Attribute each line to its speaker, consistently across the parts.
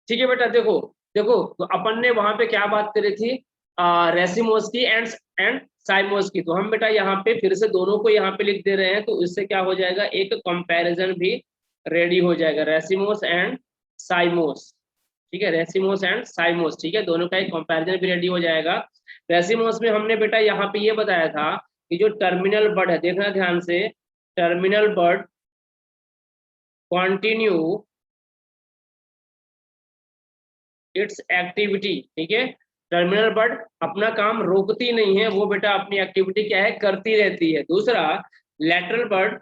Speaker 1: ठीक है बेटा, देखो देखो तो अपन ने वहां पे क्या बात करी थी, रेसिमोस की एंड साइमोस की। तो हम बेटा यहाँ पे फिर से दोनों को यहाँ पे लिख दे रहे हैं, तो इससे क्या हो जाएगा, एक कंपैरिजन भी रेडी हो जाएगा, रेसिमोस एंड साइमोस। ठीक है, रेसिमोस एंड साइमोस, ठीक है, दोनों का एक कंपैरिजन भी रेडी हो जाएगा। रेसिमोस में हमने बेटा यहाँ पे ये बताया था कि जो टर्मिनल बर्ड है, देखना ध्यान से, terminal bud continue its activity. ठीक है, टर्मिनल बर्ड अपना काम रोकती नहीं है, वो बेटा अपनी एक्टिविटी क्या है, करती रहती है। दूसरा, lateral bud,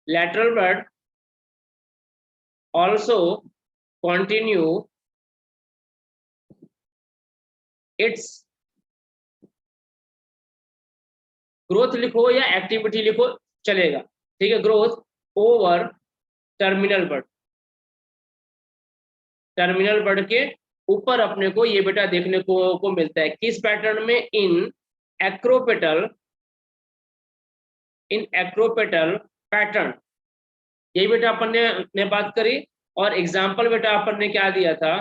Speaker 1: lateral bud also continue its, growth लिखो या एक्टिविटी लिखो चलेगा, ठीक है, growth over terminal bud, terminal bud के ऊपर अपने को ये बेटा देखने को मिलता है, किस पैटर्न में, इन एक्रोपेटल, इन एक्रोपेटल पैटर्न। यही बेटा अपन ने बात करी। और एग्जाम्पल बेटा अपन ने क्या दिया था,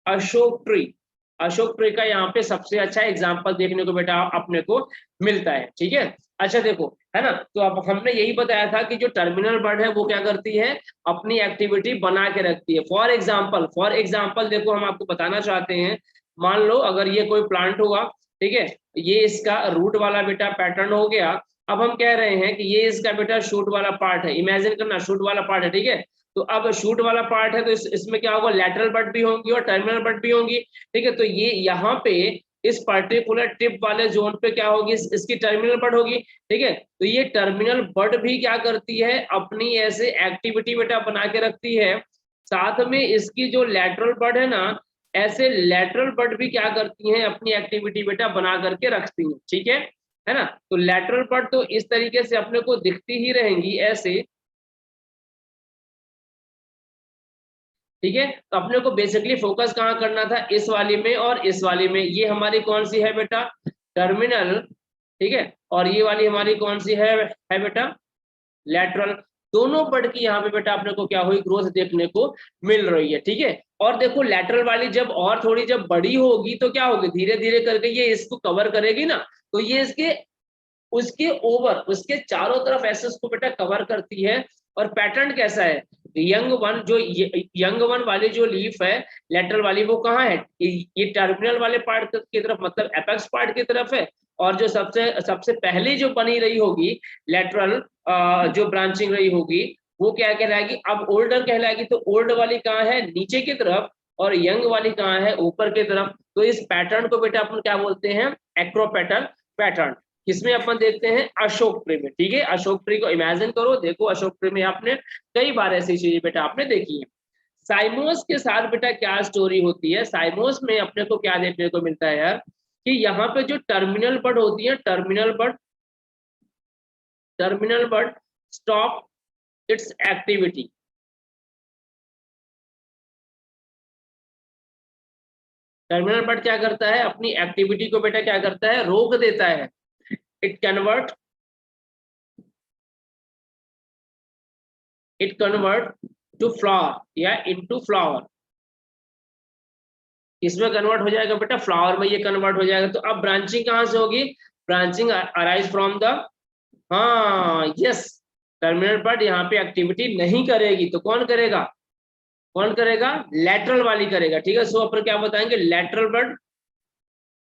Speaker 1: अशोक ट्री, अशोक ट्री का यहाँ पे सबसे अच्छा एग्जाम्पल देखने को बेटा अपने को मिलता है। ठीक है, अच्छा देखो, है ना, तो अब हमने यही बताया था कि जो टर्मिनल बर्ड है वो क्या करती है, अपनी एक्टिविटी बना के रखती है। फॉर एग्जाम्पल देखो, हम आपको बताना चाहते हैं, मान लो अगर ये कोई प्लांट हुआ, ठीक है, ये इसका रूट वाला बेटा पैटर्न हो गया। अब हम कह रहे हैं कि ये इसका बेटा शूट वाला पार्ट है, इमेजिन करना शूट वाला पार्ट है, ठीक है। तो अब शूट वाला पार्ट है, तो इसमें क्या होगा, लैटरल बर्ड भी होंगी और टर्मिनल बर्ड भी होंगी। ठीक है, तो ये यहाँ पे इस पर्टिकुलर टिप वाले जोन पे क्या होगी, इसकी टर्मिनल बर्ड होगी। ठीक है, तो ये टर्मिनल बर्ड भी क्या करती है, अपनी ऐसे एक्टिविटी बेटा बना के रखती है। साथ में इसकी जो लैटरल बर्ड है ना, ऐसे लैटरल बर्ड भी क्या करती हैं, अपनी एक्टिविटी बेटा बना करके रखती हैं। ठीक है ना, तो लैटरल बर्ड तो इस तरीके से अपने को दिखती ही रहेंगी ऐसे। ठीक है, तो अपने को बेसिकली फोकस कहाँ करना था, इस वाली में और इस वाली में। ये हमारी कौन सी है बेटा, टर्मिनल। ठीक है, और ये वाली हमारी कौन सी है बेटा, लैटरल। दोनों बर्ड की यहाँ पे बेटा अपने को क्या हुई, ग्रोथ देखने को मिल रही है। ठीक है, और देखो लैटरल वाली जब और थोड़ी जब बड़ी होगी तो क्या होगी, धीरे धीरे करके ये इसको कवर करेगी ना, तो ये इसके उसके ओवर, उसके चारों तरफ ऐसे उसको बेटा कवर करती है। और पैटर्न कैसा है, यंग वन, जो यंग वन वाली जो लीफ है लेटरल वाली, वो कहाँ है, ये टर्मिनल वाले पार्ट की तरफ, मतलब एपेक्स पार्ट की तरफ है। और जो सबसे सबसे पहली जो बनी रही होगी लेटरल, जो ब्रांचिंग रही होगी, वो क्या कहलाएगी, अब ओल्डर कहलाएगी। तो ओल्ड वाली कहाँ है, नीचे की तरफ, और यंग वाली कहाँ है, ऊपर की तरफ। तो इस पैटर्न को बेटा अपन क्या बोलते हैं, एक्रोपेटल पैटर्न। किसमें अपन देखते हैं, अशोक ट्री में। ठीक है, अशोक ट्री को इमेजिन करो, देखो अशोक ट्री में आपने कई बार ऐसी चीजें बेटा आपने देखी है। साइमोस के साथ बेटा क्या स्टोरी होती है, साइमोस में अपने को क्या देखने को मिलता है यार, कि यहाँ पे जो टर्मिनल बर्ड होती है, terminal bud stop it's activity. Terminal bud क्या करता है, अपनी एक्टिविटी को बेटा क्या करता है, रोक देता है। इट कन्वर्ट टू फ्लावर या इनटू फ्लावर। इसमें कन्वर्ट हो जाएगा बेटा, फ्लावर में ये कन्वर्ट हो जाएगा। तो अब ब्रांचिंग कहाँ से होगी, ब्रांचिंग अराइज फ्रॉम द, हाँ यस, टर्मिनल बर्ड यहाँ पे एक्टिविटी नहीं करेगी, तो कौन करेगा, कौन करेगा, लैटरल वाली करेगा। ठीक है, सो अपन क्या बताएंगे, lateral bud,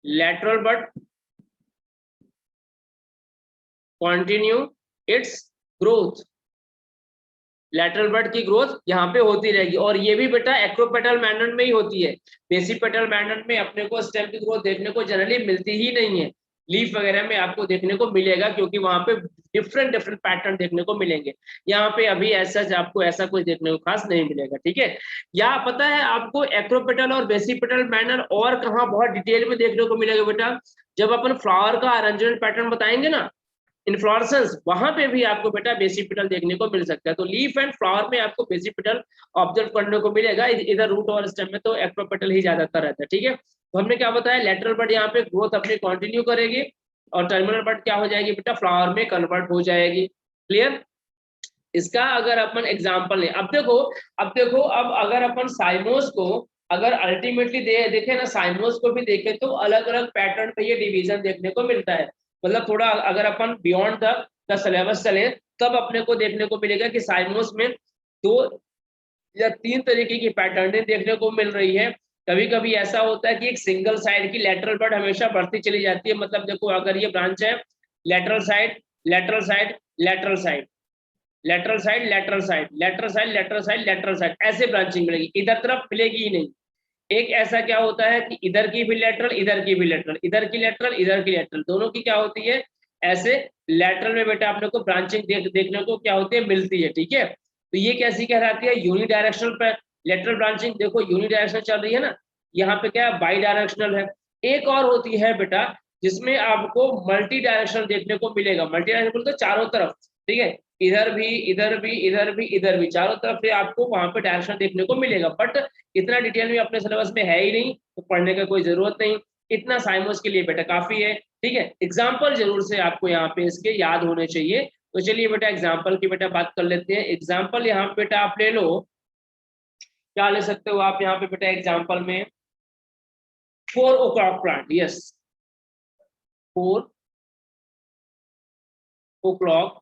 Speaker 1: lateral bud continue its growth, lateral bud की ग्रोथ यहाँ पे होती रहेगी। और ये भी बेटा एक्रोपेटल मैनर में ही होती है, बेसिपेटल मैनर में अपने को स्टेम की ग्रोथ देखने को जनरली मिलती ही नहीं है। लीफ वगैरह में आपको देखने को मिलेगा, क्योंकि वहां पे डिफरेंट डिफरेंट पैटर्न देखने को मिलेंगे। यहाँ पे अभी ऐसा आपको ऐसा कुछ देखने को खास नहीं मिलेगा। ठीक है, या पता है आपको एक्रोपेटल और बेसिपेटल मैनर और कहाँ बहुत डिटेल में देखने को मिलेगा बेटा, जब अपन फ्लावर का अरेंजमेंट पैटर्न बताएंगे ना, इन्फ्लोरेसेंस, वहां पे भी आपको बेटा बेसिपिटल देखने को मिल सकता है। तो लीफ एंड फ्लावर में आपको बेसिपिटल ऑब्जर्व करने को मिलेगा, इधर रूट और स्टेम में तो एक्रोपेटल ही ज्यादातर रहता है। ठीक है, तो हमने क्या बताया, लेटरल बर्ड यहाँ पे ग्रोथ अपनी कंटिन्यू करेगी, और टर्मिनल बर्ड क्या हो जाएगी बेटा, फ्लावर में कन्वर्ट हो जाएगी। क्लियर, इसका अगर अपन एग्जाम्पल लें, अब देखो अब अगर अपन साइमोस को अगर अल्टीमेटली देखें ना, साइमोस को भी देखें तो अलग अलग पैटर्न पे ये डिवीजन देखने को मिलता है। मतलब थोड़ा अगर अपन बियॉन्ड द सिलेबस चले तब अपने को देखने को मिलेगा कि साइमोस में 2 या 3 तरीके की पैटर्न देखने को मिल रही है। कभी कभी ऐसा होता है कि एक सिंगल साइड की लेटरल बड हमेशा बढ़ती चली जाती है। मतलब देखो अगर ये ब्रांच है, lateral side lateral side lateral side lateral side lateral side lateral side lateral side lateral side, ऐसे ब्रांचिंग मिलेगी, इधर तरफ मिलेगी ही नहीं। एक ऐसा क्या होता है कि इधर की भी लेटरल इधर की भी लेटरल, इधर की लेटरल इधर की लेटरल, दोनों की क्या होती है, ऐसे लेटरल में बेटा आपने को ब्रांचिंग देखने को क्या होती है, मिलती है। ठीक है, तो ये कैसी कहलाती है, यूनिडायरेक्शनल पे लेटरल ब्रांचिंग। देखो यूनिडायरेक्शनल चल रही है ना, यहाँ पे क्या है, बाई डायरेक्शनल है। एक और होती है बेटा जिसमें आपको मल्टी डायरेक्शनल देखने को मिलेगा। मल्टी डायरेक्शनल बोलते चारों तरफ, ठीक है, इधर भी इधर भी इधर भी इधर भी, चारों तरफ से आपको वहां पे डायरेक्शन देखने को मिलेगा। बट इतना डिटेल में अपने सिलेबस में है ही नहीं, तो पढ़ने का कोई जरूरत नहीं, इतना साइमोस के लिए बेटा काफी है। ठीक है, एग्जाम्पल जरूर से आपको यहाँ पे इसके याद होने चाहिए। तो चलिए बेटा एग्जाम्पल की बेटा बात कर लेते हैं। एग्जाम्पल यहाँ पे बेटा आप ले लो, क्या ले सकते हो आप यहाँ पे बेटा एग्जाम्पल में, 4 o'clock plant, yes 4 o'clock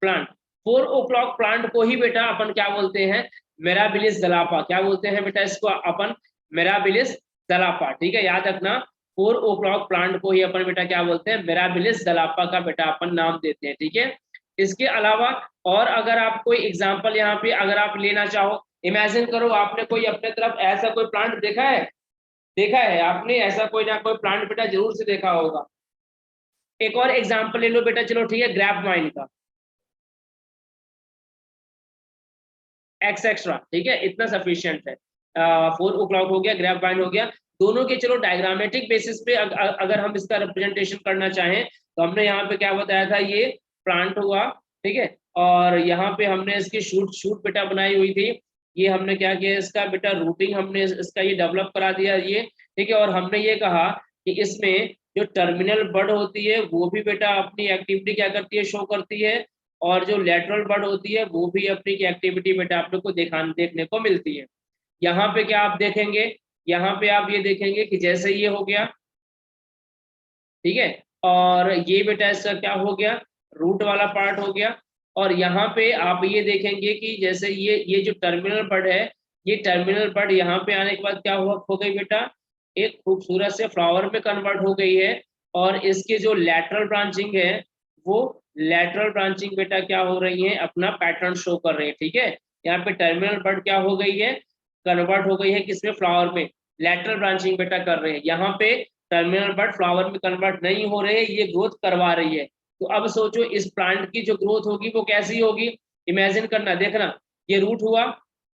Speaker 1: plant. 4 o'clock plant को ही बेटा अपन क्या बोलते हैं, मेराबिलिस जलापा। क्या बोलते हैं बेटा इसको अपन, मेराबिलिस जलापा। ठीक है, याद रखना 4 o'clock प्लांट को ही अपन बेटा क्या बोलते हैं, मेराबिलिस जलापा का बेटा अपन नाम देते हैं। ठीक है, इसके अलावा और अगर आप कोई एग्जाम्पल यहाँ पे अगर आप लेना चाहो, इमेजिन करो आपने कोई अपने तरफ ऐसा कोई प्लांट देखा है आपने, ऐसा कोई ना कोई प्लांट बेटा जरूर से देखा होगा। एक और एग्जाम्पल ले लो बेटा, चलो ठीक है, ग्रैप वाइन का, एक्सेट्रा। ठीक है, इतना सफिशिएंट है। 4 o'clock हो गया, ग्रैप वाइन हो गया, दोनों के चलो डायग्रामेटिक बेसिस पे अगर हम इसका रिप्रेजेंटेशन करना चाहें तो हमने यहाँ पे क्या बताया था, ये प्लांट हुआ। ठीक है, और यहाँ पे हमने इसकी शूट शूट बेटा बनाई हुई थी। ये हमने क्या किया, इसका बेटा रूटिंग हमने इसका ये डेवलप करा दिया ये। ठीक है, और हमने ये कहा कि इसमें जो टर्मिनल बड होती है वो भी बेटा अपनी एक्टिविटी क्या करती है, शो करती है, और जो लेटरल बड होती है वो भी अपनी एक्टिविटी बेटा आप लोग को देखने को मिलती है। यहाँ पे क्या आप देखेंगे, यहाँ पे आप ये देखेंगे कि जैसे ये हो गया, ठीक है, और ये बेटा इसका क्या हो गया, रूट वाला पार्ट हो गया। और यहाँ पे आप ये देखेंगे कि जैसे ये जो टर्मिनल बड है, ये टर्मिनल बड यहाँ पे आने के बाद क्या हुआ, हो गई बेटा एक खूबसूरत से फ्लावर में कन्वर्ट हो गई है। और इसके जो लेटरल ब्रांचिंग है वो लेटरल ब्रांचिंग बेटा क्या हो रही है, अपना पैटर्न शो कर रही है। ठीक है, यहाँ पे टर्मिनल बड क्या हो गई है, कन्वर्ट हो गई है किसमें, फ्लावर में, लेटरल ब्रांचिंग बेटा कर रहे हैं। यहाँ पे टर्मिनल बड फ्लावर में कन्वर्ट नहीं हो रहे, ये ग्रोथ करवा रही है। तो अब सोचो इस प्लांट की जो ग्रोथ होगी वो कैसी होगी, इमेजिन करना, देखना, ये रूट हुआ,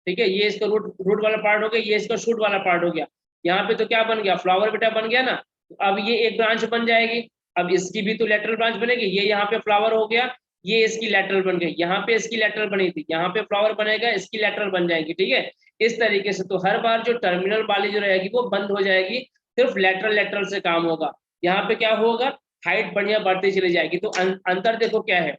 Speaker 1: ठीक है, ये इसका रूट रूट वाला पार्ट हो गया, ये इसका शूट वाला पार्ट हो गया। यहाँ पे तो क्या बन गया, फ्लावर बेटा बन गया ना। तो अब ये एक ब्रांच बन जाएगी, अब इसकी भी तो लेटरल ब्रांच बनेगी। ये यहाँ पे फ्लावर हो गया, ये इसकी लेटरल बन गई, यहाँ पे इसकी लेटरल बनी थी, यहाँ पे फ्लावर बनेगा, इसकी लेटरल बन जाएगी। ठीक है, इस तरीके से तो हर बार जो टर्मिनल वाली जो रहेगी वो बंद हो जाएगी, सिर्फ लेटरल लेटरल से काम होगा। यहाँ पे क्या होगा, हाइट बढ़िया बढ़ती चली जाएगी। तो अंतर देखो क्या है,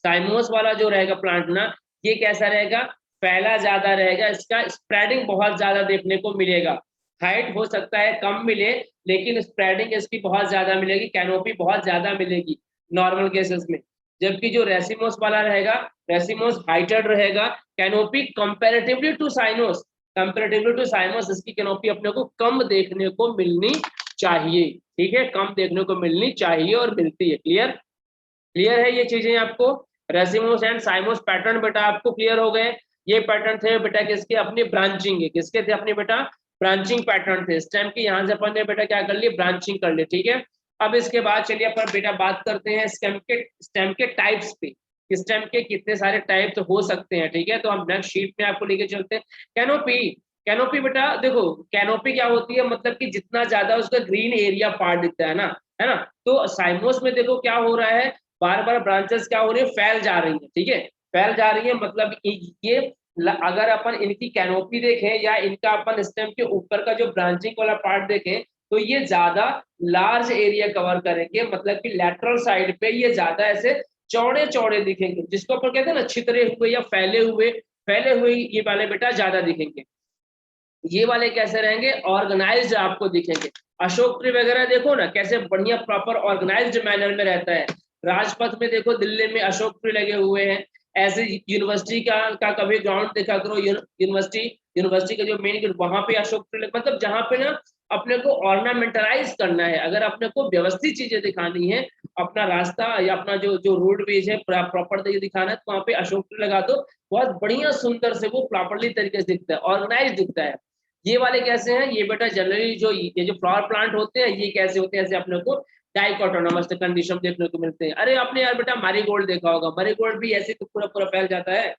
Speaker 1: साइमोस वाला जो रहेगा प्लांट ना, ये कैसा रहेगा, फैला ज्यादा रहेगा, इसका स्प्रेडिंग बहुत ज्यादा देखने को मिलेगा। हाइट हो सकता है कम मिले लेकिन स्प्रेडिंग इसकी बहुत ज्यादा मिलेगी, कैनोपी बहुत ज्यादा मिलेगी नॉर्मल केसेस में। जबकि जो रेसिमोस वाला रहेगा, रेसिमोस हाइटेड रहेगा, canopy comparatively to cymose, comparatively to cymose इसकी कैनोपी अपने को कम देखने को मिलनी चाहिए। ठीक है, कम देखने को मिलनी चाहिए और मिलती है। क्लियर क्लियर है ये चीजें आपको, रेसिमोस एंड साइमोस पैटर्न बेटा आपको क्लियर हो गए। ये पैटर्न थे बेटा किसके, अपनी ब्रांचिंग है, किसके थे अपने बेटा, ब्रांचिंग पैटर्न थे। स्टेम की यहाँ से अपन ने बेटा क्या कर लिया, ब्रांचिंग कर ली। ठीक है, अब इसके बाद चलिए अपन बेटा बात करते हैं स्टेम के टाइप्स पे, स्टेम के कितने सारे टाइप्स हो सकते हैं। ठीक है, तो हम नेक्स्ट शीट में आपको लेके चलते हैं। कैनोपी, कैनोपी बेटा देखो, कैनोपी क्या होती है, मतलब कि जितना ज्यादा उसका ग्रीन एरिया पार्ट दिखता है ना। तो साइमोस में देखो क्या हो रहा है, बार बार ब्रांचेस क्या हो रही है, फैल जा रही है। ठीक है, फैल जा रही है, मतलब ये अगर अपन इनकी कैनोपी देखें या इनका अपन स्टेम के ऊपर का जो ब्रांचिंग वाला पार्ट देखें तो ये ज्यादा लार्ज एरिया कवर करेंगे, मतलब कि लेटरल साइड पे ये ज्यादा ऐसे चौड़े चौड़े दिखेंगे, जिसको अपन कहते हैं ना छितरे हुए या फैले हुए ये वाले बेटा ज्यादा दिखेंगे। ये वाले कैसे रहेंगे, ऑर्गेनाइज्ड आपको दिखेंगे। अशोक ट्री वगैरह देखो ना कैसे बढ़िया प्रॉपर ऑर्गेनाइज्ड मैनर में रहता है। राजपथ में देखो दिल्ली में अशोक ट्री लगे हुए हैं। ऐसे यूनिवर्सिटी का कभी ग्राउंड देखा करो, यूनिवर्सिटी का जो मेन गेट वहां पे अशोक ट्री मतलब जहां पे ना अपने को ऑर्नामेंटलाइज करना है, अगर अपने को व्यवस्थित चीजें दिखानी है, अपना रास्ता या अपना जो जो रोड वेज है प्रॉपर तरीके दिखाना है, तो वहां पे अशोक ट्री लगा दो, बहुत बढ़िया सुंदर से वो प्रॉपरली तरीके से दिखता है, ऑर्गेनाइज दिखता है। ये वाले कैसे हैं, ये बेटा जनरली जो ये जो फ्लावर प्लांट होते हैं ये कैसे होते हैं, ऐसे अपने को डाइकोटोनमस कंडीशन देखने को मिलते हैं। अरे आपने यार बेटा मैरीगोल्ड देखा होगा, मैरीगोल्ड भी ऐसे तो पूरा पूरा फैल जाता है,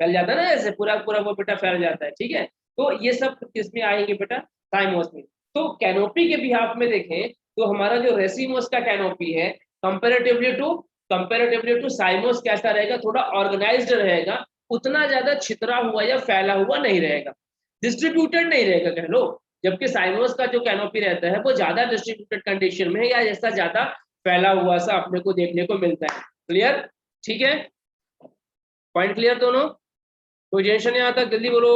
Speaker 1: फैल जाता है ना, ऐसे पूरा पूरा वो बेटा फैल जाता है। ठीक है, तो ये सब किसमें आएंगे बेटा, थाइमोस में। तो कैनोपी के बिहाफ में देखें तो हमारा जो रेसिमोस का कैनोपी है कंपेरेटिवली टू साइमोस कैसा रहेगा, थोड़ा ऑर्गेनाइज्ड रहेगा, उतना ज्यादा छितरा हुआ या फैला हुआ नहीं रहेगा, डिस्ट्रीब्यूटेड नहीं रहेगा कह लो। जबकि साइमोस का जो कैनोपी रहता है वो ज्यादा डिस्ट्रीब्यूटेड कंडीशन में है, या जैसा ज्यादा फैला हुआ सा अपने को देखने को मिलता है। क्लियर, ठीक है, पॉइंट क्लियर दोनों, कोई टेंशन नहीं आता, जल्दी बोलो,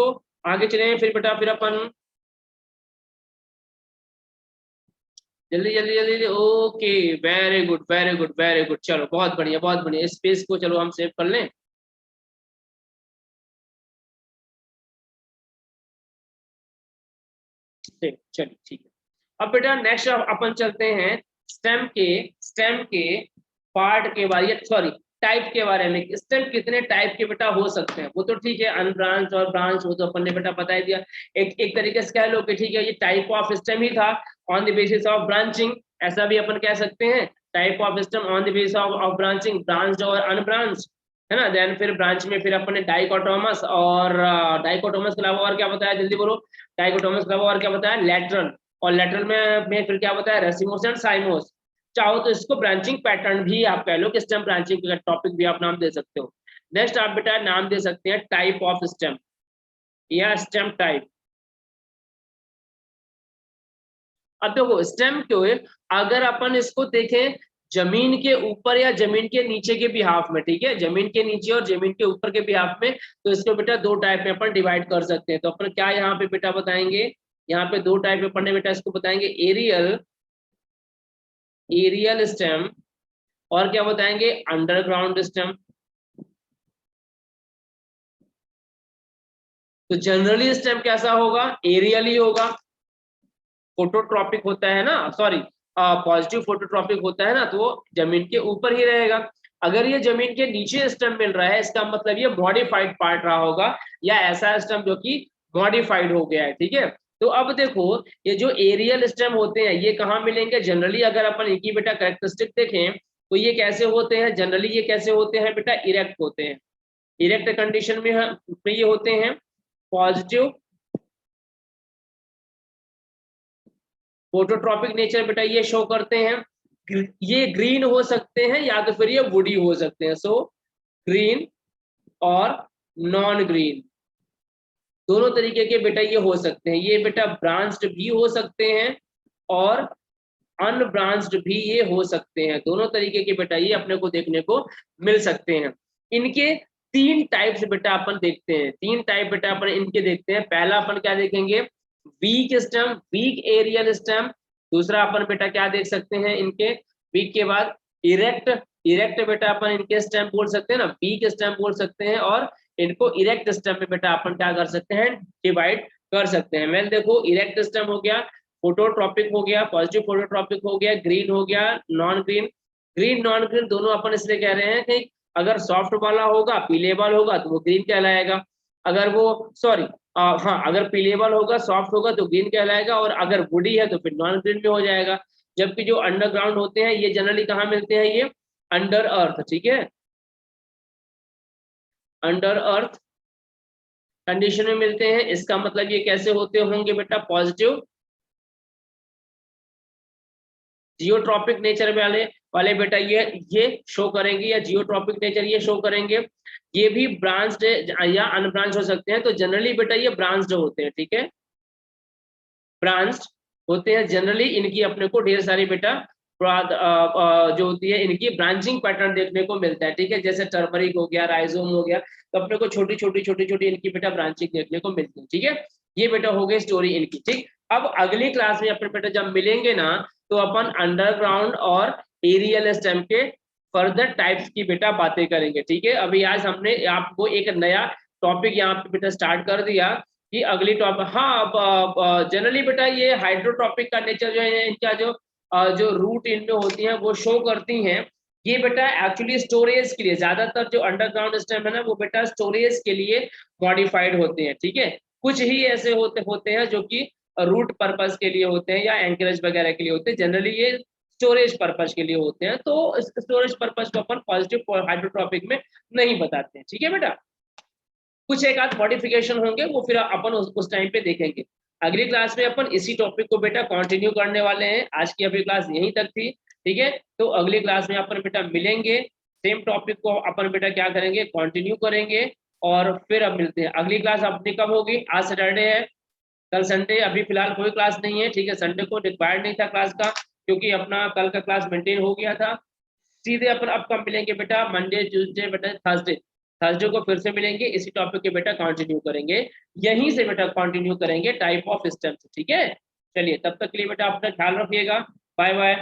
Speaker 1: आगे चले फिर बेटा, फिर अपन जल्दी जल्दी जल्दी। Okay, very good very good very good, चलो बहुत बढ़िया बहुत बढ़िया। स्पेस को चलो हम सेव कर लें। चलिए ठीक है। अब बेटा नेक्स्ट अपन चलते हैं स्टेम के पार्ट के बारे, सॉरी टाइप के बारे में। स्टेम कितने टाइप के बेटा हो सकते हैं, वो तो ठीक है, अनब्रांच और ब्रांच वो तो अपन ने बेटा बता ही दिया। एक तरीके से कह लो कि ठीक है ये टाइप ऑफ स्टेम ही था on the basis of branching, ऐसा भी अपन कह सकते हैं। Type of stem on the basis of branching, branch और अनब्रांच, है ना। देन फिर ब्रांच में फिर अपन ने डाइकोटोमस, और डाइकोटोमस के अलावा और क्या बताया, जल्दी बोलो। डाइकोटोमस के अलावा और क्या बताया, लेटरल, और लेटरल में फिर क्या बताया, रेसिमोस एंड साइमोस। चाहो तो इसको ब्रांचिंग पैटर्न भी आप कह लो कि स्टेम ब्रांचिंग का टॉपिक भी आप नाम दे सकते हो। नेक्स्ट आप बेटा नाम दे सकते हैं टाइप ऑफ स्टेम या स्टेम टाइप। अब देखो स्टेम क्यों है, अगर अपन इसको देखें जमीन के ऊपर या जमीन के नीचे के बिहाफ में, ठीक है, जमीन के नीचे और जमीन के ऊपर के बिहाफ में, तो इसको बेटा दो टाइप में अपन डिवाइड कर सकते हैं। तो अपन क्या यहाँ पे बेटा बताएंगे, यहाँ पे दो टाइप में पढ़ने बेटा इसको बताएंगे, एरियल स्टेम, और क्या बताएंगे, अंडरग्राउंड स्टेम। तो जनरली स्टेम कैसा होगा, एरियल ही होगा, फोटोट्रॉपिक होता है ना, सॉरी पॉजिटिव फोटोट्रॉपिक होता है ना, तो वो जमीन के ऊपर ही रहेगा। अगर ये जमीन के नीचे स्टेम मिल रहा है, इसका मतलब ये मॉडिफाइड पार्ट रहा होगा, या ऐसा स्टेम जो कि मॉडिफाइड हो गया है। ठीक है, तो अब देखो ये जो एरियल स्टेम होते हैं ये कहाँ मिलेंगे, जनरली अगर अपन एक ही बेटा कैरेक्टरिस्टिक देखें तो ये कैसे होते हैं, जनरली ये कैसे होते हैं बेटा, इरेक्ट होते हैं। इरेक्ट कंडीशन में ये होते हैं पॉजिटिव फोटोट्रॉपिक नेचर बेटा ये शो करते हैं। ये ग्रीन हो सकते हैं या तो फिर ये वुडी हो सकते हैं, सो ग्रीन और नॉन ग्रीन दोनों तरीके के बेटा ये हो सकते हैं। ये बेटा ब्रांच्ड भी हो सकते हैं और अनब्रांच्ड भी ये हो सकते हैं, दोनों तरीके के बेटा ये अपने को देखने को मिल सकते हैं। इनके तीन टाइप्स बेटा अपन देखते हैं, तीन टाइप बेटा अपन इनके देखते हैं। पहला अपन क्या देखेंगे, weak stem, weak aerial stem. दूसरा अपन बेटा क्या देख सकते हैं इनके वीक के बाद, इरेक्ट, इरेक्ट बेटा अपन इनके स्टेम बोल सकते हैं ना, वीक स्टेम बोल सकते हैं, और इनको इरेक्ट स्टेम में बेटा अपन क्या कर सकते हैं, डिवाइड कर सकते हैं। मैंने देखो इरेक्ट स्टेम हो गया, फोटोट्रॉपिक हो गया, पॉजिटिव फोटोट्रॉपिक हो गया, ग्रीन हो गया, non green. Green non green दोनों अपन इसलिए कह रहे हैं कि अगर सॉफ्ट वाला होगा पीलेबल होगा तो वो ग्रीन कहलाएगा, अगर वो सॉरी हाँ अगर पीलेबल होगा सॉफ्ट होगा तो ग्रीन कहलाएगा, और अगर वुडी है तो फिर नॉन ग्रीन में हो जाएगा। जबकि जो अंडरग्राउंड होते हैं ये जनरली कहाँ मिलते हैं, ये अंडर अर्थ, ठीक है, अंडर अर्थ कंडीशन में मिलते हैं। इसका मतलब ये कैसे होते होंगे बेटा, पॉजिटिव जियोट्रॉपिक नेचर वाले वाले बेटा ये शो करेंगे, या जियोट्रॉपिक नेचर ये शो करेंगे। ये भी ब्रांच्ड या अनब्रांच हो सकते हैं, तो जनरली बेटा ये ब्रांच्ड होते हैं, ठीक है, ब्रांच्ड होते हैं जनरली। इनकी अपने को ढेर सारी बेटा जो होती है इनकी ब्रांचिंग पैटर्न देखने को मिलता है, ठीक है। जैसे टर्मरिक हो गया, राइजोम हो गया, तो अपने को छोटी छोटी इनकी बेटा ब्रांचिंग देखने को मिलती है, ठीक है। ये बेटा हो गई स्टोरी इनकी, ठीक। अब अगली क्लास में अपने बेटा जब मिलेंगे ना, तो अपन अंडरग्राउंड और एरियल स्टेम के फर्दर टाइप्स की बेटा बातें करेंगे, ठीक है। अभी आज हमने आपको एक नया टॉपिक यहाँ पे बेटा स्टार्ट कर दिया कि अगली टॉपिक, हाँ जनरली बेटा ये हाइड्रोटॉपिक का नेचर जो है इनका, जो रूट इनमें होती हैं वो शो करती हैं। ये बेटा एक्चुअली स्टोरेज के लिए, ज्यादातर जो अंडरग्राउंड स्टेम है ना वो बेटा स्टोरेज के लिए मॉडिफाइड होते हैं, ठीक है। कुछ ही ऐसे होते हैं जो कि रूट पर्पस के लिए होते हैं या एंकरेज वगैरह के लिए होते हैं, जनरली ये स्टोरेज पर्पस के लिए होते हैं। तो स्टोरेज पर्पस को अपन पॉजिटिव हाइड्रोट्रॉपिक में नहीं बताते हैं, ठीक है बेटा। कुछ एक आध मॉडिफिकेशन होंगे वो फिर अपन उस टाइम पे देखेंगे। अगली क्लास में अपन इसी टॉपिक को बेटा कंटिन्यू करने वाले हैं। आज की अभी क्लास यहीं तक थी, ठीक है। तो अगली क्लास में अपन बेटा मिलेंगे, सेम टॉपिक को अपन बेटा क्या करेंगे, कंटिन्यू करेंगे। और फिर अब मिलते हैं। अगली क्लास अपनी कब होगी, आज सैटरडे है, कल संडे, अभी फिलहाल कोई क्लास नहीं है, ठीक है। संडे को रिक्वायर्ड नहीं था क्लास का, क्योंकि अपना कल का क्लास मेंटेन हो गया था। सीधे अपन अब कब मिलेंगे बेटा, मंडे ट्यूसडे बेटा थर्सडे, थर्सडे को फिर से मिलेंगे, इसी टॉपिक के बेटा कंटिन्यू करेंगे, यहीं से बेटा कंटिन्यू करेंगे टाइप ऑफ सिस्टम, ठीक है। चलिए तब तक के लिए बेटा अपना ख्याल रखिएगा, बाय बाय।